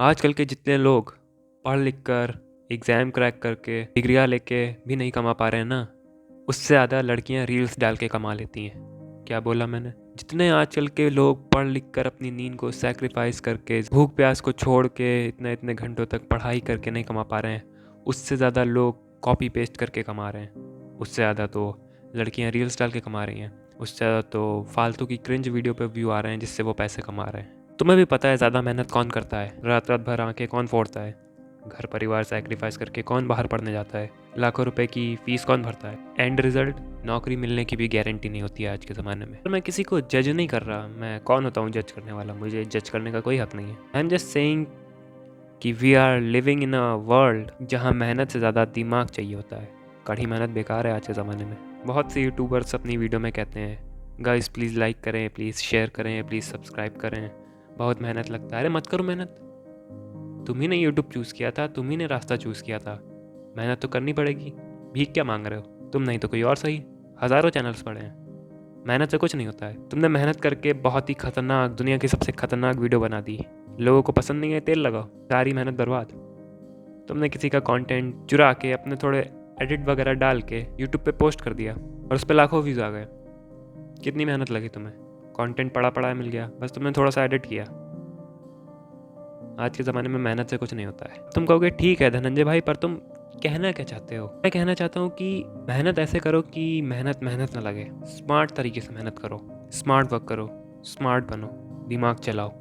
आजकल के जितने लोग पढ़ लिख कर एग्ज़ाम क्रैक करके डिग्रियाँ लेके भी नहीं कमा पा रहे हैं ना, उससे ज़्यादा लड़कियां रील्स डाल के कमा लेती हैं। क्या बोला मैंने? जितने आजकल के लोग पढ़ लिख कर अपनी नींद को सैक्रिफाइस करके भूख प्यास को छोड़ के इतने इतने घंटों तक पढ़ाई करके नहीं कमा पा रहे हैं, उससे ज़्यादा लोग कॉपी पेस्ट करके कमा रहे हैं। उससे ज़्यादा तो लड़कियां रील्स डाल के कमा रही हैं। उससे ज़्यादा तो फालतू की क्रिंज वीडियो पे व्यू आ रहे हैं जिससे वो पैसे कमा रहे हैं। तुम्हें भी पता है ज़्यादा मेहनत कौन करता है, रात रात भर आंखें कौन फोड़ता है, घर परिवार सैक्रिफाइस करके कौन बाहर पढ़ने जाता है, लाखों रुपए की फीस कौन भरता है। एंड रिजल्ट नौकरी मिलने की भी गारंटी नहीं होती है आज के ज़माने में। तो मैं किसी को जज नहीं कर रहा, मैं कौन होता हूँ जज करने वाला, मुझे जज करने का कोई हक नहीं है। आई एम जस्ट सेइंग कि we are living in a world जहाँ मेहनत से ज़्यादा दिमाग चाहिए होता है। कड़ी मेहनत बेकार है आज के ज़माने में। बहुत से यूट्यूबर्स अपनी वीडियो में कहते हैं गाइस प्लीज़ लाइक करें, प्लीज़ शेयर करें, प्लीज़ सब्सक्राइब करें, बहुत मेहनत लगता है। अरे मत करो मेहनत, तुम ही ने यूट्यूब चूज़ किया था, तुम ही ने रास्ता चूज़ किया था, मेहनत तो करनी पड़ेगी। भीख क्या मांग रहे हो? तुम नहीं तो कोई और सही, हज़ारों चैनल्स पड़े हैं। मेहनत से कुछ नहीं होता है। तुमने मेहनत करके बहुत ही खतरनाक, दुनिया की सबसे खतरनाक वीडियो बना दी, लोगों को पसंद नहीं है, तेल लगाओ, सारी मेहनत बर्बाद। तुमने किसी का कंटेंट चुरा के अपने थोड़े एडिट वगैरह डाल के यूट्यूब पे पोस्ट कर दिया और उस पर लाखों व्यूज़ आ गए। कितनी मेहनत लगी तुम्हें? कंटेंट पड़ा पड़ा मिल गया, बस तुमने थोड़ा सा एडिट किया। आज के ज़माने में मेहनत से कुछ नहीं होता है। तुम कहोगे ठीक है धनंजय भाई, पर तुम कहना क्या चाहते हो? मैं कहना चाहता हूँ कि मेहनत ऐसे करो कि मेहनत मेहनत ना लगे। स्मार्ट तरीके से मेहनत करो, स्मार्ट वर्क करो, स्मार्ट बनो, दिमाग चलाओ।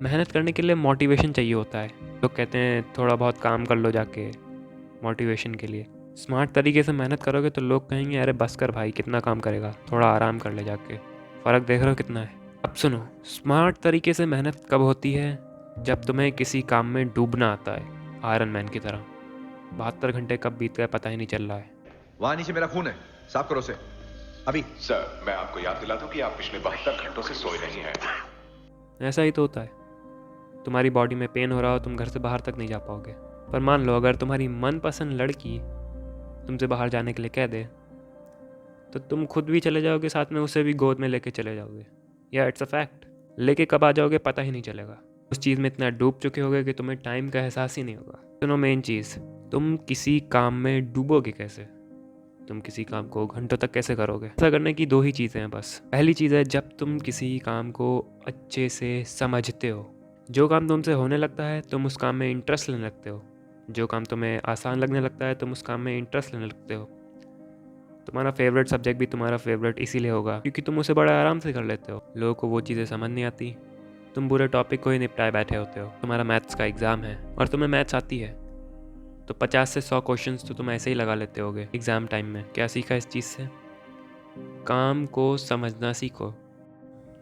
मेहनत करने के लिए मोटिवेशन चाहिए होता है। लोग कहते हैं थोड़ा बहुत काम कर लो जाके मोटिवेशन के लिए। स्मार्ट तरीके से मेहनत करोगे तो लोग कहेंगे अरे बस कर भाई, कितना काम करेगा, थोड़ा आराम कर ले जाके। फ़र्क देख रहे हो कितना है? अब सुनो, स्मार्ट तरीके से मेहनत कब होती है? जब तुम्हें किसी काम में डूबना आता है, आयरन मैन की तरह। 72 घंटे कब बीत गए पता ही नहीं चल रहा है। वहां नीचे मेरा खून है, साफ करो उसे अभी। सर, मैं आपको याद दिला दूं कि आप पिछले 72 घंटों से सोए नहीं हैं। ऐसा ही तो होता है। तुम्हारी बॉडी में पेन हो रहा हो, तुम घर से बाहर तक नहीं जा पाओगे। पर मान लो अगर तुम्हारी मनपसंद लड़की तुमसे बाहर जाने के लिए कह दे, तो तुम खुद भी चले जाओगे, साथ में उसे भी गोद में लेके चले जाओगे। या इट्स अ फैक्ट। लेके कब आ जाओगे पता ही नहीं चलेगा। उस चीज़ में इतना डूब चुके होगे कि तुम्हें टाइम का एहसास ही नहीं होगा। सुनो मेन चीज़, तुम किसी काम में डूबोगे कैसे? तुम किसी काम को घंटों तक कैसे करोगे? ऐसा करने की दो ही चीज़ें हैं बस। पहली चीज़ है जब तुम किसी काम को अच्छे से समझते हो। जो काम तुमसे होने लगता है तुम उस काम में इंटरेस्ट लेने लगते हो। जो काम तुम्हें आसान लगने लगता है तुम उस काम में इंटरेस्ट लेने लगते हो। तुम्हारा फेवरेट सब्जेक्ट भी तुम्हारा फेवरेट इसीलिए होगा क्योंकि तुम उसे बड़े आराम से कर लेते हो। लोगों को वो चीज़ें समझ नहीं आती, तुम पूरे टॉपिक को ही निपटाए बैठे होते हो। तुम्हारा मैथ्स का एग्ज़ाम है और तुम्हें मैथ्स आती है तो 50 से 100 क्वेश्चंस तो तुम ऐसे ही लगा लेते होगे एग्ज़ाम टाइम में। क्या सीखा इस चीज़ से? काम को समझना सीखो,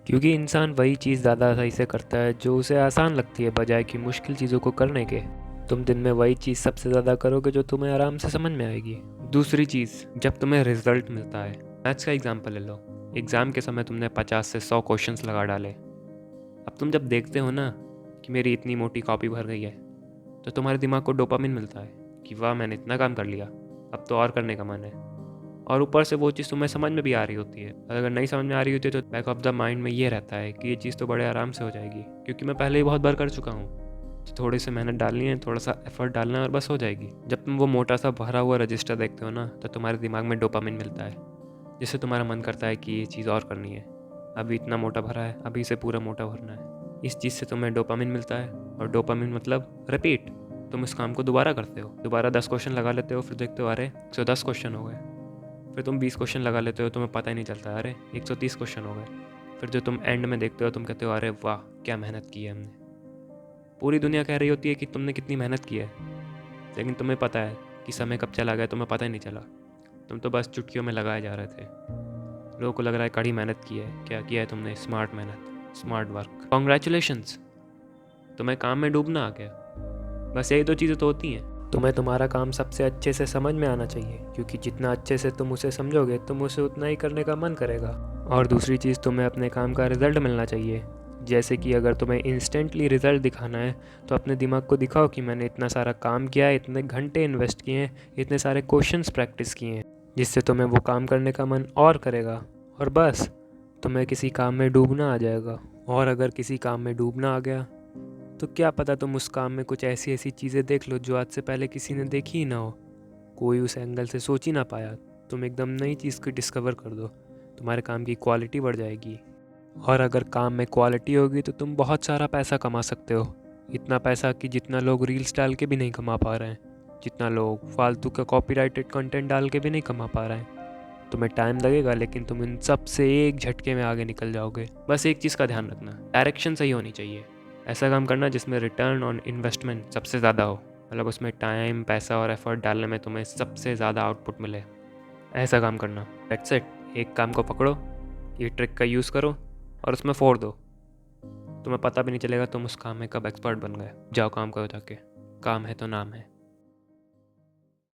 क्योंकि इंसान वही चीज़ ज़्यादा सही से करता है जो उसे आसान लगती है बजाय कि मुश्किल चीज़ों को करने के। तुम दिन में वही चीज़ सबसे ज़्यादा करोगे जो तुम्हें आराम से समझ में आएगी। दूसरी चीज़, जब तुम्हें रिजल्ट मिलता है, मैथ्स का एग्जाम्पल ले लो। एग्ज़ाम के समय तुमने 50 से 100 क्वेश्चंस लगा डाले। अब तुम जब देखते हो ना कि मेरी इतनी मोटी कॉपी भर गई है, तो तुम्हारे दिमाग को डोपामिन मिलता है कि वाह मैंने इतना काम कर लिया, अब तो और करने का मन है। और ऊपर से वो चीज़ तुम्हें समझ में भी आ रही होती है। अगर नहीं समझ में आ रही होती है तो बैक ऑफ द माइंड में ये रहता है कि ये चीज़ तो बड़े आराम से हो जाएगी, क्योंकि मैं पहले ही बहुत बार कर चुका हूँ। तो थोड़ी सी मेहनत डालनी है, थोड़ा सा एफर्ट डालना है और बस हो जाएगी। जब तुम वो मोटा सा भरा हुआ रजिस्टर देखते हो ना, तो तुम्हारे दिमाग में डोपामिन मिलता है, जिससे तुम्हारा मन करता है कि ये चीज़ और करनी है। अभी इतना मोटा भरा है, अभी इसे पूरा मोटा भरना है। इस चीज़ से तुम्हें डोपामिन मिलता है, और डोपामिन मतलब रिपीट। तुम इस काम को दोबारा करते हो, दोबारा 10 क्वेश्चन लगा लेते हो, फिर देखते हो अरे 110 क्वेश्चन हो गए। फिर तुम 20 क्वेश्चन लगा लेते हो, तुम्हें पता ही नहीं चलता अरे 130 क्वेश्चन हो गए। फिर जो तुम एंड में देखते हो तुम कहते हो अरे वाह क्या मेहनत की है हमने। पूरी दुनिया कह रही होती है कि तुमने कितनी मेहनत की है, लेकिन तुम्हें पता है कि समय कब चला गया तुम्हें पता ही नहीं चला। तुम तो बस चुटकियों में लगाए जा रहे थे। लोगों को लग रहा है कड़ी मेहनत की है। क्या किया है तुमने? स्मार्ट मेहनत, स्मार्ट वर्क। कॉन्ग्रेचुलेशंस, तुम्हें काम में डूबना आ गया। बस यही दो चीज़ें तो होती हैं। तुम्हें तुम्हारा काम सबसे अच्छे से समझ में आना चाहिए, क्योंकि जितना अच्छे से तुम उसे समझोगे तुम उसे उतना ही करने का मन करेगा। और दूसरी चीज़, तुम्हें अपने काम का रिजल्ट मिलना चाहिए। जैसे कि अगर तुम्हें इंस्टेंटली रिजल्ट दिखाना है तो अपने दिमाग को दिखाओ कि मैंने इतना सारा काम किया है, इतने घंटे इन्वेस्ट किए हैं, इतने सारे क्वेश्चंस प्रैक्टिस किए हैं, जिससे तुम्हें वो काम करने का मन और करेगा। और बस तुम्हें किसी काम में डूबना आ जाएगा। और अगर किसी काम में डूबना आ गया तो क्या पता तुम उस काम में कुछ ऐसी ऐसी चीज़ें देख लो जो आज से पहले किसी ने देखी ही ना हो, कोई उस एंगल से सोच ही ना पाया। तुम एकदम नई चीज़ को डिस्कवर कर दो, तुम्हारे काम की क्वालिटी बढ़ जाएगी। और अगर काम में क्वालिटी होगी तो तुम बहुत सारा पैसा कमा सकते हो। इतना पैसा कि जितना लोग रील्स डाल के भी नहीं कमा पा रहे हैं, जितना लोग फालतू का कॉपीराइटेड कंटेंट डाल के भी नहीं कमा पा रहे हैं। तुम्हें टाइम लगेगा, लेकिन तुम इन सब से एक झटके में आगे निकल जाओगे। बस एक चीज़ का ध्यान रखना, डायरेक्शन सही होनी चाहिए। ऐसा काम करना जिसमें रिटर्न ऑन इन्वेस्टमेंट सबसे ज़्यादा हो, मतलब उसमें टाइम, पैसा और एफर्ट डालने में तुम्हें सबसे ज़्यादा आउटपुट मिले। ऐसा काम करना। That's it. एक काम को पकड़ो, ये ट्रिक का यूज़ करो और उसमें फोड़ दो। तुम्हें पता भी नहीं चलेगा तुम उस काम में कब एक्सपर्ट बन गए। जाओ काम करो जाके, काम है तो नाम है।